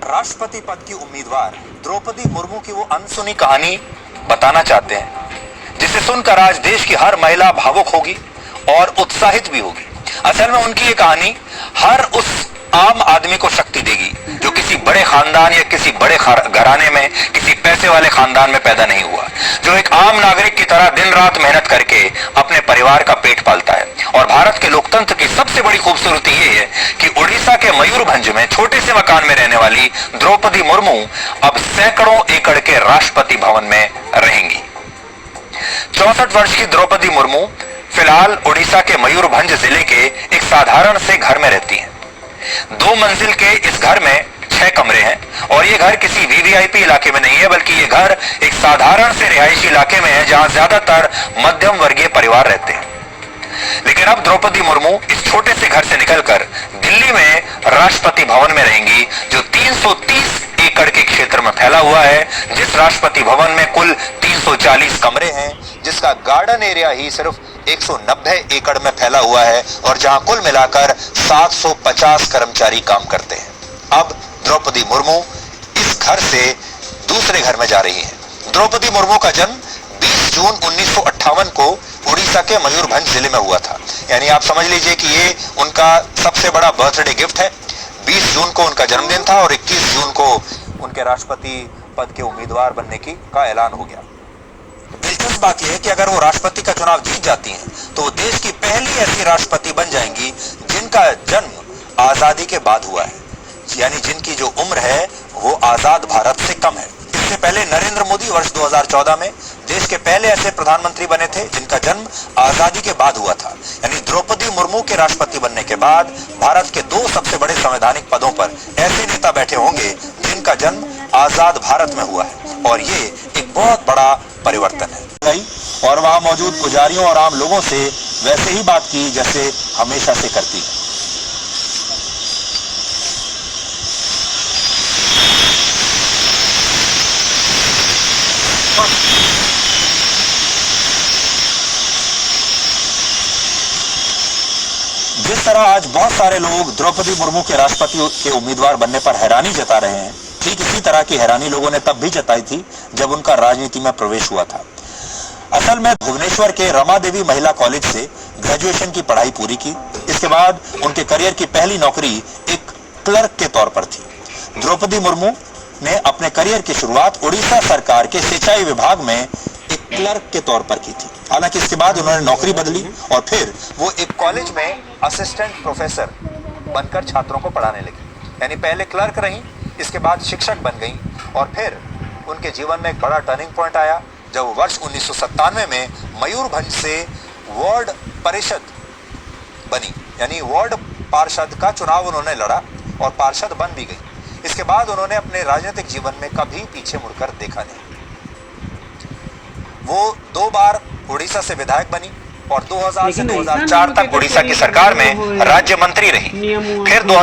राष्ट्रपति पद की उम्मीदवार द्रौपदी मुर्मू की वो अनसुनी कहानी बताना चाहते हैं, जिसे सुनकर आज देश की हर महिला भावुक होगी और उत्साहित भी होगी। असल में उनकी ये कहानी हर उस आम आदमी को शक्ति देगी जो किसी बड़े खानदान या किसी बड़े घराने में, किसी पैसे वाले खानदान में पैदा नहीं हुआ, जो एक आम नागरिक की तरह दिन रात मेहनत करके अपने परिवार का पेट पालता है। और भारत के लोकतंत्र की सबसे बड़ी खूबसूरती ये है कि उड़ीसा के मयूरभंज में छोटे से मकान में रहने वाली द्रौपदी मुर्मू अब सैकड़ों एकड़ के राष्ट्रपति भवन में रहेंगी। 64 वर्ष की द्रौपदी मुर्मू फिलहाल उड़ीसा के मयूरभंज जिले के एक साधारण से घर में रहती हैं। 2 मंजिल के इस घर में 6 कमरे हैं और ये घर किसी वीवीआईपी इलाके में नहीं है, बल्कि ये घर एक साधारण से रिहायशी इलाके में है जहां ज्यादातर मध्यम वर्गीय परिवार रहते हैं। लेकिन अब द्रौपदी मुर्मू इस छोटे से घर से निकलकर दिल्ली में राष्ट्रपति भवन में रहेंगी, जो 330 एकड़ के क्षेत्र में फैला हुआ है। जिस राष्ट्रपति भवन में कुल 340 कमरे हैं, जिसका गार्डन एरिया ही सिर्फ 190 एकड़ में फैला हुआ है और जहां कुल मिलाकर 750 कर्मचारी काम करते हैं। अब द्रौपदी मुर्मू इस घर से दूसरे घर में जा रही हैं। द्रौपदी मुर्मू का जन्म 20 जून 1958 को उड़ीसा के मयूरभंज जिले में हुआ था। यानी आप समझ लीजिए कि ये उनका सबसे बड़ा बर्थडे गिफ्ट है। 20 जून को उनका जन्मदिन था और 21 जून को उनके राष्ट्रपति पद के उम्मीदवार बनने का ऐलान हो गया। दिलचस्प बात यह है कि अगर वो राष्ट्रपति का चुनाव जीत जाती हैं तो वो देश की पहली ऐसी राष्ट्रपति बन जाएंगी जिनका जन्म आजादी के बाद हुआ है, यानी जिनकी जो उम्र है वो आजाद भारत से कम है। इससे पहले नरेंद्र मोदी वर्ष 2014 में देश के पहले ऐसे प्रधानमंत्री बने थे जिनका जन्म आजादी के बाद हुआ था। यानी द्रौपदी मुर्मू के राष्ट्रपति बनने के बाद भारत के 2 सबसे बड़े संवैधानिक पदों पर ऐसे नेता बैठे होंगे जिनका जन्म आजाद भारत में हुआ है, और ये एक बहुत बड़ा परिवर्तन है। और वहां मौजूद पुजारियों और आम लोगों से वैसे ही बात की जैसे हमेशा से करती है। जिस तरह आज बहुत सारे लोग द्रौपदी मुर्मू के राष्ट्रपति के उम्मीदवार बनने पर हैरानी जता रहे हैं, ठीक इसी तरह की हैरानी लोगों ने तब भी जताई थी जब उनका राजनीति में प्रवेश हुआ था। असल में भुवनेश्वर के रमा देवी महिला कॉलेज से ग्रेजुएशन की पढ़ाई पूरी की। इसके बाद उनके करियर की पहली नौकरी एक क्लर्क के तौर पर थी। द्रौपदी मुर्मू ने अपने करियर की शुरुआत उड़ीसा सरकार के सिंचाई विभाग में एक क्लर्क के तौर पर की थी। हालांकि इसके बाद उन्होंने नौकरी बदली और फिर वो एक कॉलेज में असिस्टेंट प्रोफेसर बनकर छात्रों को पढ़ाने लगी। यानी पहले क्लर्क रही, इसके बाद शिक्षक बन गई और फिर उनके जीवन में एक बड़ा टर्निंग पॉइंट आया जब वर्ष 1997 में मयूरभंज से वार्ड परिषद बनी। यानी वार्ड पार्षद का चुनाव उन्होंने लड़ा और पार्षद बन भी गई। इसके बाद उन्होंने अपने राजनीतिक जीवन में कभी पीछे मुड़कर देखा नहीं। वो 2 बार उड़ीसा से विधायक बनी और 2000 से 2004 तक उड़ीसा की सरकार में राज्य मंत्री रही। फिर